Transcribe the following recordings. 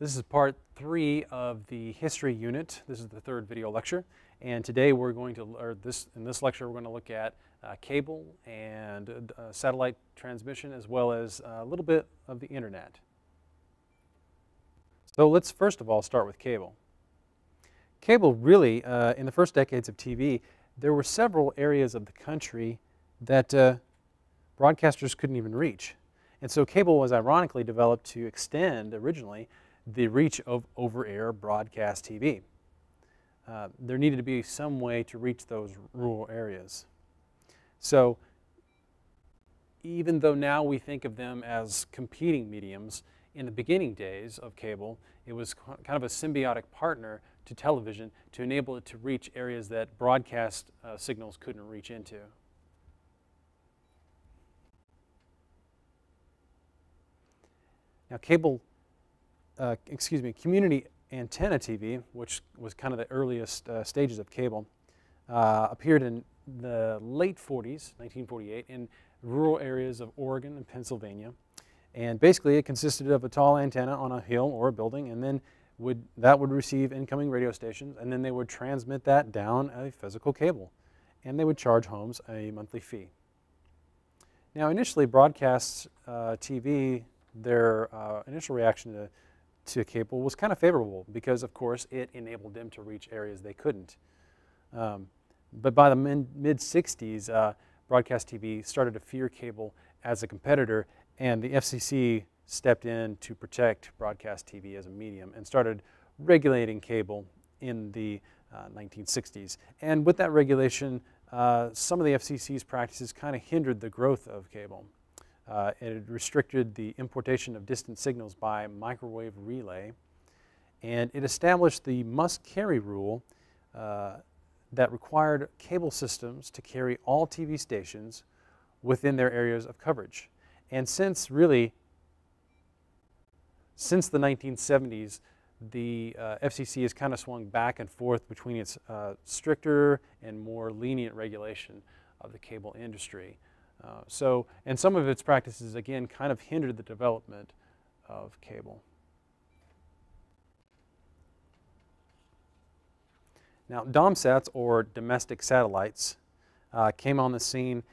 This is part 3 of the history unit. This is the third video lecture, and today we're going to, in this lecture, we're going to look at cable and satellite transmission, as well as a little bit of the internet. So let's first of all start with cable. Cable really, in the first decades of TV, there were several areas of the country that broadcasters couldn't even reach. And so cable was ironically developed to extend, originally, the reach of over-air broadcast TV. There needed to be some way to reach those rural areas. So even though now we think of them as competing mediums, in the beginning days of cable, it was kind of a symbiotic partner to television to enable it to reach areas that broadcast signals couldn't reach into. Now community antenna TV, which was kind of the earliest stages of cable, appeared in the late 40s, 1948, in rural areas of Oregon and Pennsylvania. And basically it consisted of a tall antenna on a hill or a building, and then that would receive incoming radio stations, and then they would transmit that down a physical cable, and they would charge homes a monthly fee. Now initially broadcast TV, their initial reaction to cable was kind of favorable because, of course, it enabled them to reach areas they couldn't. But by the mid-60s, broadcast TV started to fear cable as a competitor, and the FCC stepped in to protect broadcast TV as a medium and started regulating cable in the 1960s. And with that regulation, some of the FCC's practices kind of hindered the growth of cable. It restricted the importation of distant signals by microwave relay, and it established the must-carry rule that required cable systems to carry all TV stations within their areas of coverage. And since the 1970s, the FCC has kind of swung back and forth between its stricter and more lenient regulation of the cable industry. And some of its practices, again, kind of hindered the development of cable. Now, DOMSATs, or domestic satellites, came on the scene.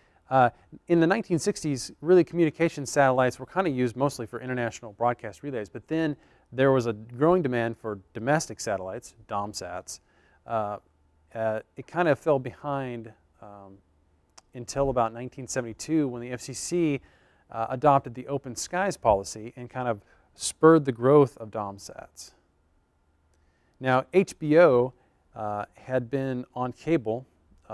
In the 1960s, really communication satellites were kind of used mostly for international broadcast relays, but then there was a growing demand for domestic satellites, DOMSATs. It kind of fell behind until about 1972, when the FCC adopted the open skies policy and kind of spurred the growth of DOMSATs. Now, HBO had been on cable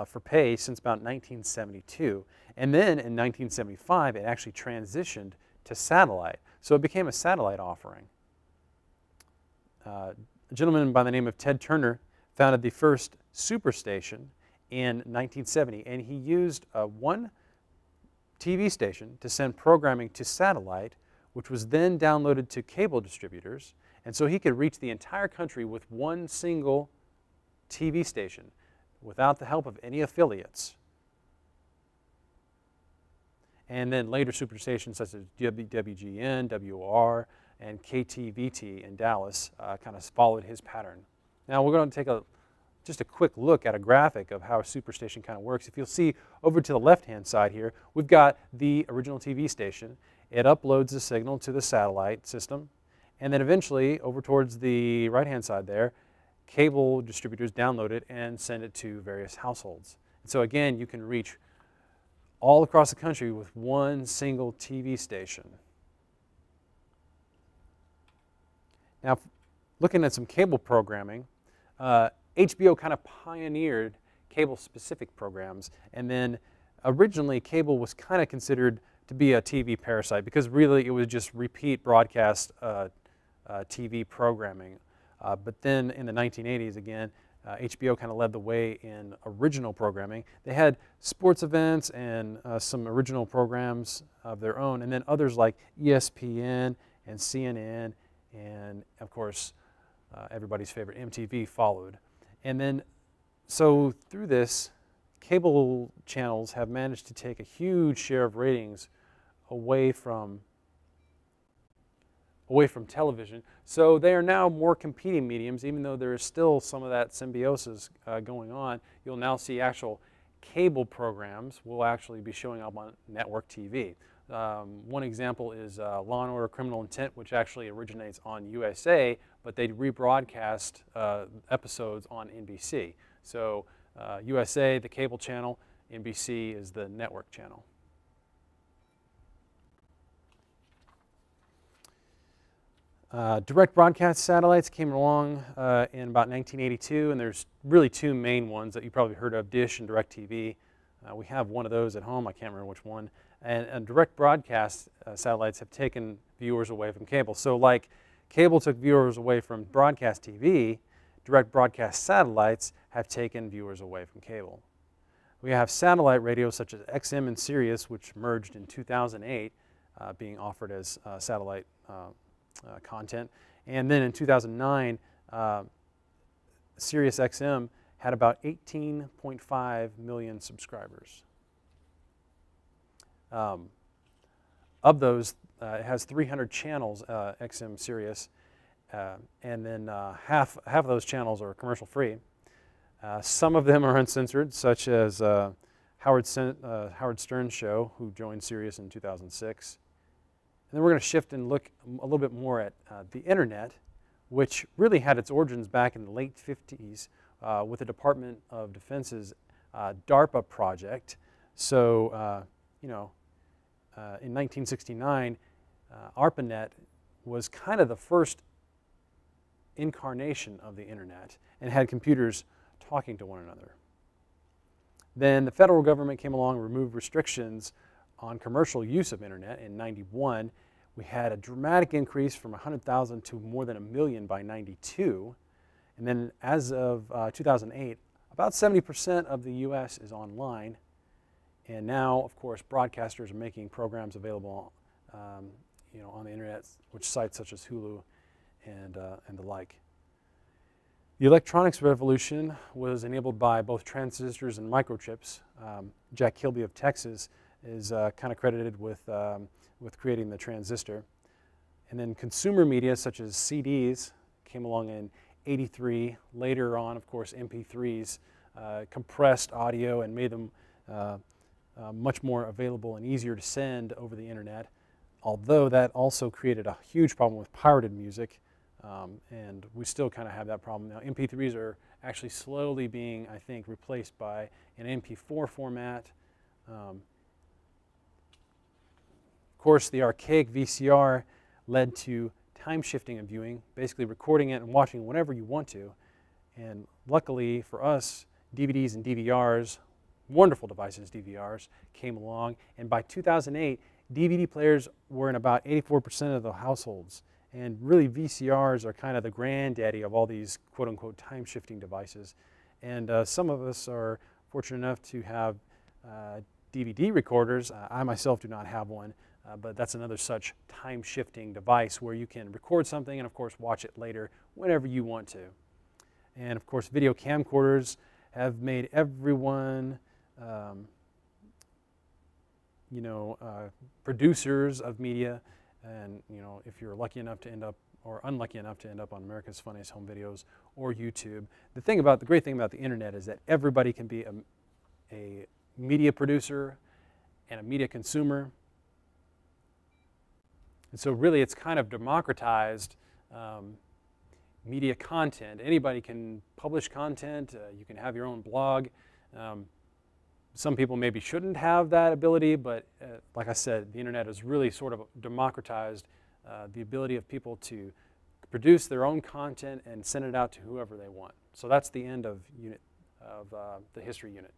for pay since about 1972, and then in 1975 it actually transitioned to satellite, so it became a satellite offering. A gentleman by the name of Ted Turner founded the first superstation in 1970, and he used one TV station to send programming to satellite, which was then downloaded to cable distributors, and so he could reach the entire country with one single TV station without the help of any affiliates. And then later superstations such as WGN, WOR, and KTVT in Dallas kind of followed his pattern. Now we're going to take just a quick look at a graphic of how a superstation kind of works. If you'll see over to the left-hand side here, we've got the original TV station. It uploads the signal to the satellite system, and then eventually, over towards the right-hand side there, cable distributors download it and send it to various households. And so again, you can reach all across the country with one single TV station. Now, looking at some cable programming, HBO kind of pioneered cable-specific programs, and then originally cable was kind of considered to be a TV parasite because really it was just repeat broadcast TV programming. But then in the 1980s, again, HBO kind of led the way in original programming. They had sports events and some original programs of their own, and then others like ESPN and CNN, and of course everybody's favorite MTV followed. And then, so through this, cable channels have managed to take a huge share of ratings away from away from television. So they are now more competing mediums, even though there is still some of that symbiosis going on. You'll now see actual cable programs will actually be showing up on network TV. One example is Law and Order Criminal Intent, which actually originates on USA, but they rebroadcast episodes on NBC. So USA, the cable channel, NBC is the network channel. Direct broadcast satellites came along in about 1982, and there's really two main ones that you probably heard of, Dish and DirecTV. We have one of those at home, I can't remember which one. And direct broadcast satellites have taken viewers away from cable. So like cable took viewers away from broadcast TV, direct broadcast satellites have taken viewers away from cable. We have satellite radios such as XM and Sirius, which merged in 2008, being offered as satellite content. And then in 2009, Sirius XM had about 18.5 million subscribers. Of those, it has 300 channels, XM Sirius, and then half of those channels are commercial free. Some of them are uncensored, such as Howard Stern's show, who joined Sirius in 2006. And then we're going to shift and look a little bit more at the internet, which really had its origins back in the late 50s with the Department of Defense's DARPA project. So, you know, in 1969, ARPANET was kind of the first incarnation of the internet and had computers talking to one another. Then the federal government came along and removed restrictions on commercial use of internet in 91. We had a dramatic increase from 100,000 to more than 1 million by 92. And then as of 2008, about 70% of the US is online. And now, of course, broadcasters are making programs available you know, on the internet, which sites such as Hulu and the like. The electronics revolution was enabled by both transistors and microchips. Jack Kilby of Texas is kind of credited with creating the transistor. And then consumer media such as CDs came along in '83. Later on, of course, MP3s compressed audio and made them much more available and easier to send over the internet, although that also created a huge problem with pirated music, and we still kind of have that problem now. MP3s are actually slowly being, I think, replaced by an MP4 format. Of course, the archaic VCR led to time shifting of viewing, basically recording it and watching whenever you want to. And luckily for us, DVDs and DVRs, wonderful devices, DVRs, came along. And by 2008, DVD players were in about 84% of the households. And really, VCRs are kind of the granddaddy of all these quote-unquote time-shifting devices. And some of us are fortunate enough to have DVD recorders. I myself do not have one, but that's another such time-shifting device where you can record something and, of course, watch it later whenever you want to. And, of course, video camcorders have made everyone you know, producers of media. And, you know, if you're lucky enough to end up, or unlucky enough to end up on America's Funniest Home Videos or YouTube, the great thing about the internet is that everybody can be a media producer and a media consumer. And so really it's kind of democratized media content. Anybody can publish content, you can have your own blog. Some people maybe shouldn't have that ability, but like I said, the internet has really sort of democratized the ability of people to produce their own content and send it out to whoever they want. So that's the end of the history unit.